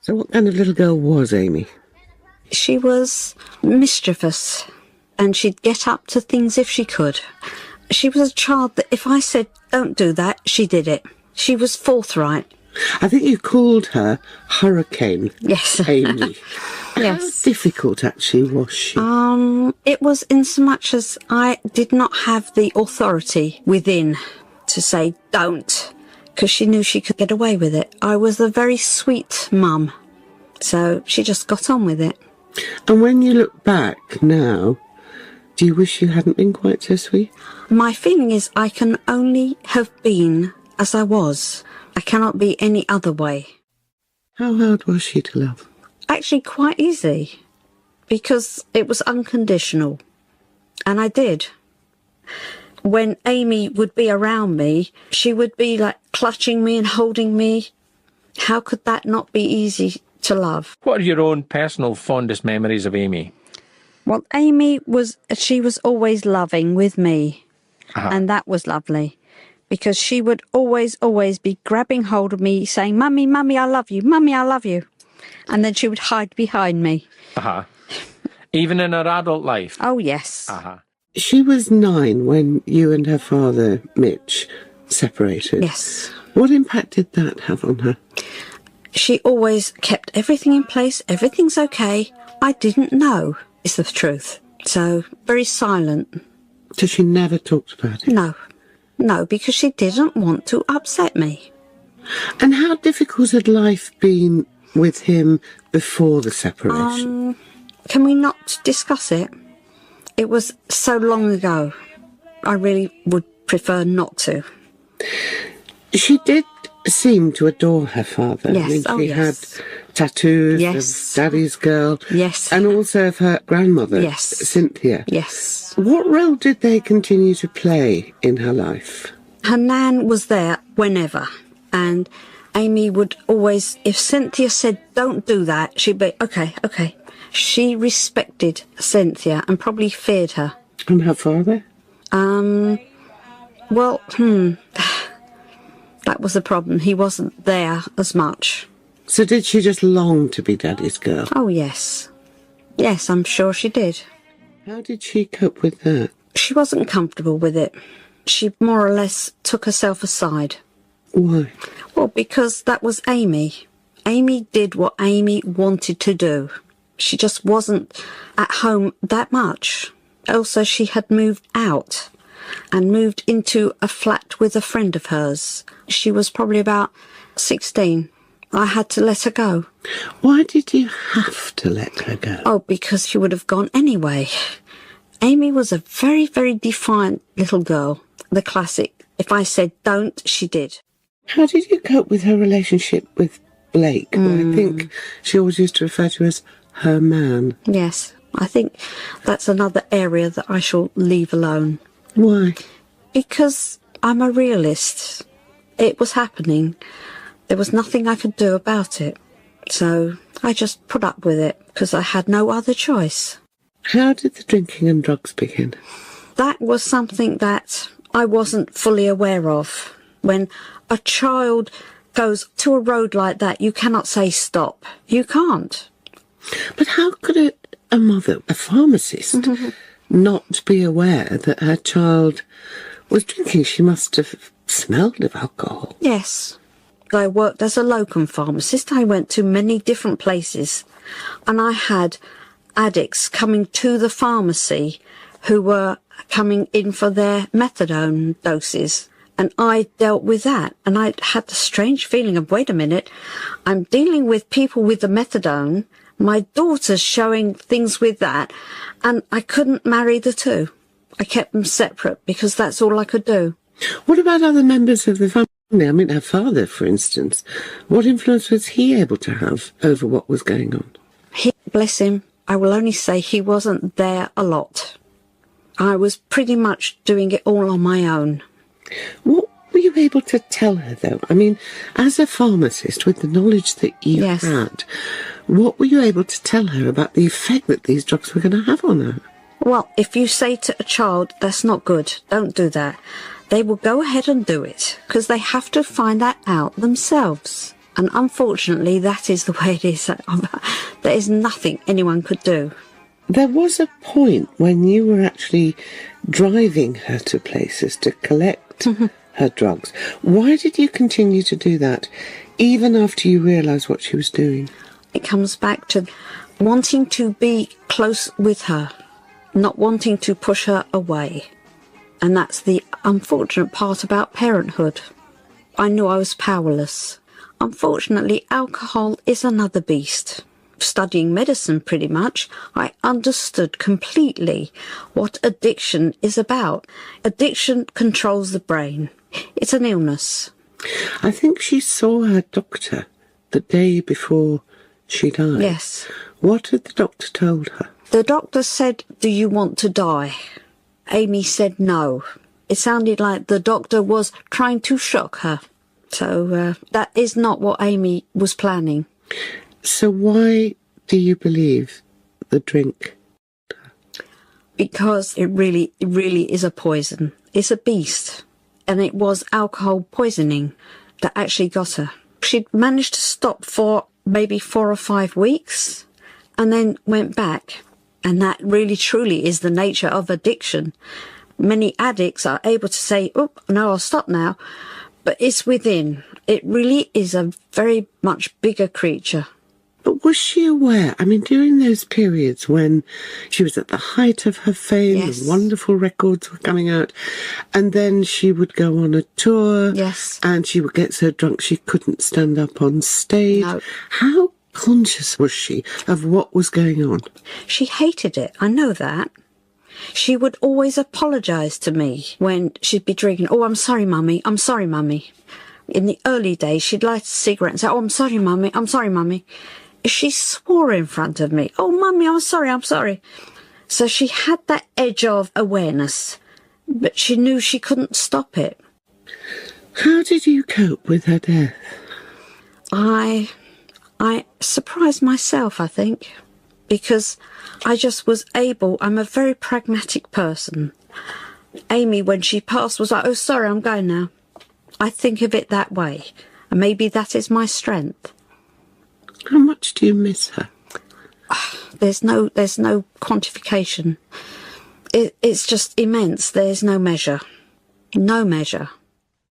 So what kind of little girl was Amy? She was mischievous, and she'd get up to things if she could. She was a child that if I said, don't do that, she did it. She was forthright. I think you called her Hurricane. Yes. Amy. Yes. How difficult actually was she? It was in so much as I did not have the authority within to say don't, because she knew she could get away with it. I was a very sweet mum, so she just got on with it. And when you look back now, do you wish you hadn't been quite so sweet? My feeling is I can only have been as I was. I cannot be any other way. How hard was she to love? Actually quite easy, because it was unconditional, and I did. When Amy would be around me, she would be like clutching me and holding me. How could that not be easy to love? What are your own personal fondest memories of Amy? Well, she was always loving with me, and that was lovely, because she would always be grabbing hold of me, saying, Mummy, Mummy, I love you, Mummy, I love you. And then she would hide behind me. Even in her adult life? Oh, yes. She was 9 when you and her father, Mitch, separated. Yes. What impact did that have on her? She always kept everything in place. Everything's okay. I didn't know, is the truth. So, very silent. So she never talked about it? No, because she didn't want to upset me. And how difficult had life been with him before the separation? Can we not discuss it? It was so long ago. I really would prefer not to. She did seem to adore her father. Yes, I mean, she had tattoos of Daddy's Girl. Yes. And also of her grandmother, Cynthia. Yes. What role did they continue to play in her life? Her nan was there whenever, and Amy would always, if Cynthia said, don't do that, she'd be, okay. She respected Cynthia and probably feared her. And her father? That was the problem. He wasn't there as much. So did she just long to be Daddy's girl? Oh, yes. Yes, I'm sure she did. How did she cope with that? She wasn't comfortable with it. She more or less took herself aside. Why? Well, because that was Amy. Amy did what Amy wanted to do. She just wasn't at home that much. Also, she had moved out and moved into a flat with a friend of hers. She was probably about 16. I had to let her go. Why did you have to let her go? Oh, because she would have gone anyway. Amy was a very, very defiant little girl. The classic, if I said don't, she did. How did you cope with her relationship with Blake, who I think she always used to refer to as her man? Yes, I think that's another area that I shall leave alone. Why? Because I'm a realist. It was happening. There was nothing I could do about it. So I just put up with it because I had no other choice. How did the drinking and drugs begin? That was something that I wasn't fully aware of. When a child goes to a road like that, you cannot say stop. You can't. But how could a mother, a pharmacist, not be aware that her child was drinking? She must have smelled of alcohol. Yes. I worked as a locum pharmacist. I went to many different places, and I had addicts coming to the pharmacy who were coming in for their methadone doses. And I dealt with that. And I had the strange feeling of, wait a minute, I'm dealing with people with the methadone. My daughter's showing things with that. And I couldn't marry the two. I kept them separate because that's all I could do. What about other members of the family? I mean, her father, for instance. What influence was he able to have over what was going on? Bless him, I will only say he wasn't there a lot. I was pretty much doing it all on my own. What were you able to tell her, though? I mean, as a pharmacist, with the knowledge that you had, what were you able to tell her about the effect that these drugs were going to have on her? Well, if you say to a child, that's not good, don't do that, they will go ahead and do it, because they have to find that out themselves. And unfortunately, that is the way it is. There is nothing anyone could do. There was a point when you were actually driving her to places to collect her drugs. Why did you continue to do that, even after you realised what she was doing? It comes back to wanting to be close with her, not wanting to push her away. And that's the unfortunate part about parenthood. I knew I was powerless. Unfortunately, alcohol is another beast. Studying medicine pretty much, I understood completely what addiction is about. Addiction controls the brain. It's an illness. I think she saw her doctor the day before she died. Yes. What had the doctor told her? The doctor said, "Do you want to die?" Amy said no. It sounded like the doctor was trying to shock her. So that is not what Amy was planning. So why do you believe the drink? Because it really is a poison. It's a beast. And it was alcohol poisoning that actually got her. She'd managed to stop for maybe 4 or 5 weeks and then went back. And that really truly is the nature of addiction. Many addicts are able to say, "Oh, no, I'll stop now." But it's within. It really is a very much bigger creature. But was she aware? I mean, during those periods when she was at the height of her fame, Yes. the wonderful records were coming out, and then she would go on a tour, Yes. and she would get so drunk she couldn't stand up on stage. No. How conscious was she of what was going on? She hated it. I know that. She would always apologise to me when she'd be drinking. "Oh, I'm sorry, Mummy. I'm sorry, Mummy." In the early days, she'd light a cigarette and say, "Oh, I'm sorry, Mummy. I'm sorry, Mummy." She swore in front of me. "Oh, Mummy, I'm sorry, I'm sorry." So she had that edge of awareness, but she knew she couldn't stop it. How did you cope with her death? I surprised myself, I think, because I just was able. I'm a very pragmatic person. Amy, when she passed, was like, "Oh, sorry, I'm going now." I think of it that way, and maybe that is my strength. How much do you miss her? There's no quantification. It's just immense. There's no measure. No measure.